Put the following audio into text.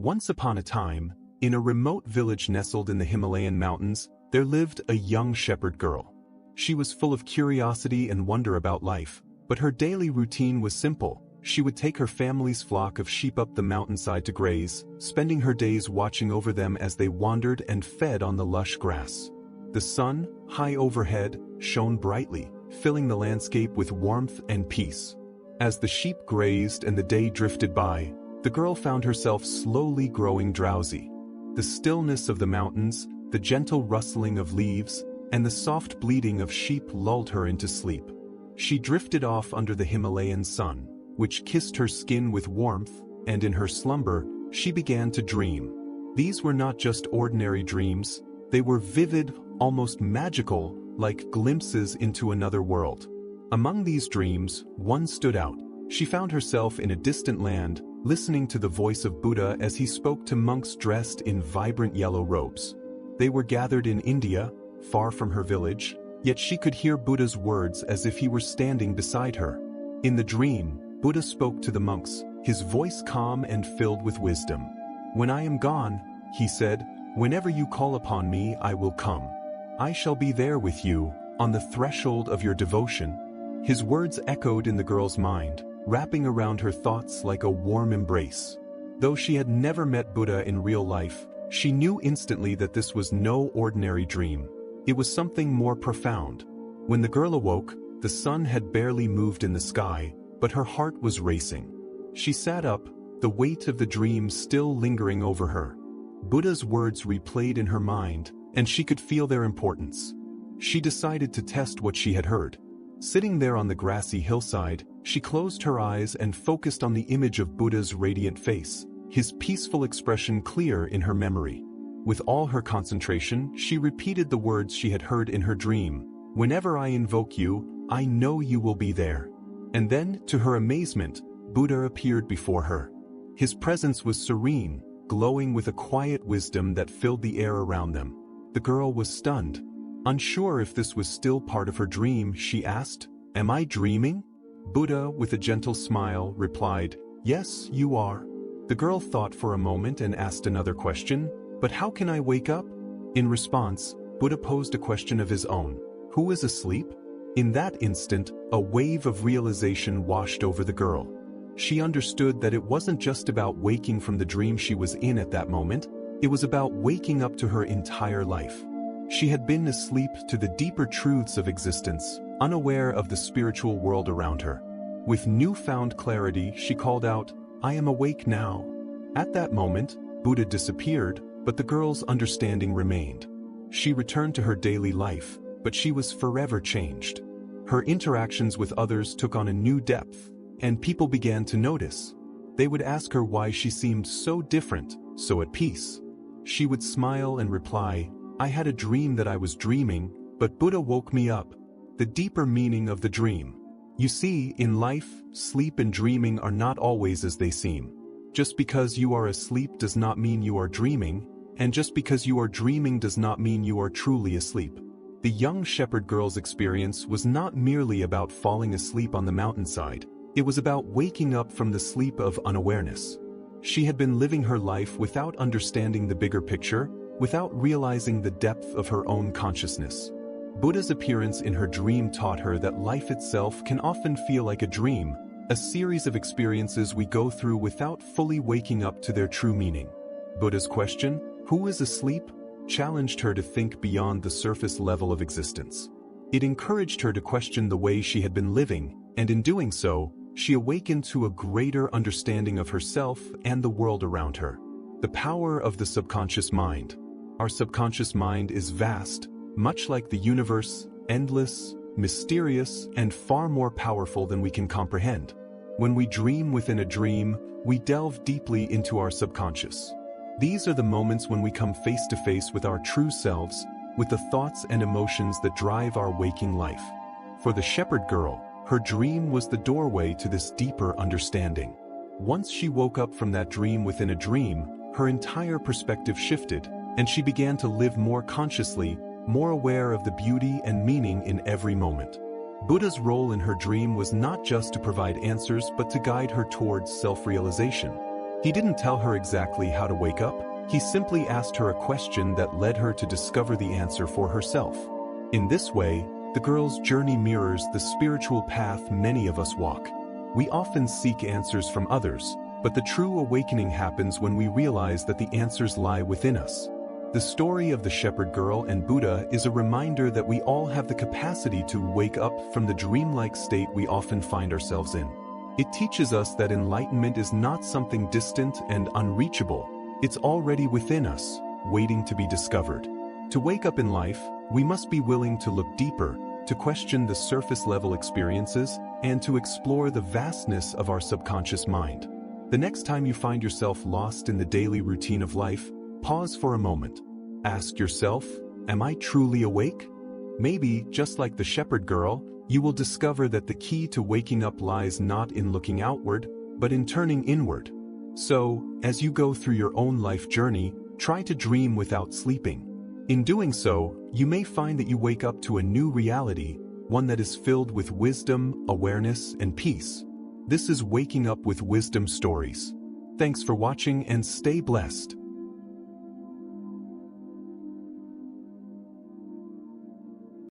Once upon a time, in a remote village nestled in the Himalayan mountains, there lived a young shepherd girl. She was full of curiosity and wonder about life, but her daily routine was simple. She would take her family's flock of sheep up the mountainside to graze, spending her days watching over them as they wandered and fed on the lush grass. The sun, high overhead, shone brightly, filling the landscape with warmth and peace. As the sheep grazed and the day drifted by, the girl found herself slowly growing drowsy. The stillness of the mountains, the gentle rustling of leaves, and the soft bleating of sheep lulled her into sleep. She drifted off under the Himalayan sun, which kissed her skin with warmth, and in her slumber, she began to dream. These were not just ordinary dreams, they were vivid, almost magical, like glimpses into another world. Among these dreams, one stood out. She found herself in a distant land, listening to the voice of Buddha as he spoke to monks dressed in vibrant yellow robes. They were gathered in India, far from her village, yet she could hear Buddha's words as if he were standing beside her. In the dream, Buddha spoke to the monks, his voice calm and filled with wisdom. "When I am gone," he said, "whenever you call upon me, I will come. I shall be there with you, on the threshold of your devotion." His words echoed in the girl's mind, wrapping around her thoughts like a warm embrace. Though she had never met Buddha in real life, she knew instantly that this was no ordinary dream. It was something more profound. When the girl awoke, the sun had barely moved in the sky, but her heart was racing. She sat up, the weight of the dream still lingering over her. Buddha's words replayed in her mind, and she could feel their importance. She decided to test what she had heard. Sitting there on the grassy hillside, she closed her eyes and focused on the image of Buddha's radiant face, his peaceful expression clear in her memory. With all her concentration, she repeated the words she had heard in her dream. "Whenever I invoke you, I know you will be there." And then, to her amazement, Buddha appeared before her. His presence was serene, glowing with a quiet wisdom that filled the air around them. The girl was stunned. Unsure if this was still part of her dream, she asked, "Am I dreaming?" Buddha, with a gentle smile, replied, "Yes, you are." The girl thought for a moment and asked another question, "But how can I wake up?" In response, Buddha posed a question of his own. "Who is asleep?" In that instant, a wave of realization washed over the girl. She understood that it wasn't just about waking from the dream she was in at that moment, it was about waking up to her entire life. She had been asleep to the deeper truths of existence, unaware of the spiritual world around her. With newfound clarity, she called out, "I am awake now." At that moment, Buddha disappeared, but the girl's understanding remained. She returned to her daily life, but she was forever changed. Her interactions with others took on a new depth, and people began to notice. They would ask her why she seemed so different, so at peace. She would smile and reply, "I had a dream that I was dreaming, but Buddha woke me up." The deeper meaning of the dream. You see, in life, sleep and dreaming are not always as they seem. Just because you are asleep does not mean you are dreaming, and just because you are dreaming does not mean you are truly asleep. The young shepherd girl's experience was not merely about falling asleep on the mountainside, it was about waking up from the sleep of unawareness. She had been living her life without understanding the bigger picture, without realizing the depth of her own consciousness. Buddha's appearance in her dream taught her that life itself can often feel like a dream, a series of experiences we go through without fully waking up to their true meaning. Buddha's question, "Who is asleep?" challenged her to think beyond the surface level of existence. It encouraged her to question the way she had been living, and in doing so, she awakened to a greater understanding of herself and the world around her. The power of the subconscious mind. Our subconscious mind is vast, much like the universe, endless, mysterious, and far more powerful than we can comprehend. When we dream within a dream, we delve deeply into our subconscious. These are the moments when we come face to face with our true selves, with the thoughts and emotions that drive our waking life. For the shepherd girl, her dream was the doorway to this deeper understanding. Once she woke up from that dream within a dream, her entire perspective shifted, and she began to live more consciously, more aware of the beauty and meaning in every moment. Buddha's role in her dream was not just to provide answers but to guide her towards self-realization. He didn't tell her exactly how to wake up, he simply asked her a question that led her to discover the answer for herself. In this way, the girl's journey mirrors the spiritual path many of us walk. We often seek answers from others, but the true awakening happens when we realize that the answers lie within us. The story of the shepherd girl and Buddha is a reminder that we all have the capacity to wake up from the dreamlike state we often find ourselves in. It teaches us that enlightenment is not something distant and unreachable. It's already within us, waiting to be discovered. To wake up in life, we must be willing to look deeper, to question the surface-level experiences, and to explore the vastness of our subconscious mind. The next time you find yourself lost in the daily routine of life, pause for a moment. Ask yourself, am I truly awake? Maybe, just like the shepherd girl, you will discover that the key to waking up lies not in looking outward, but in turning inward. So, as you go through your own life journey, try to dream without sleeping. In doing so, you may find that you wake up to a new reality, one that is filled with wisdom, awareness, and peace. This is Waking Up with Wisdom Stories. Thanks for watching and stay blessed.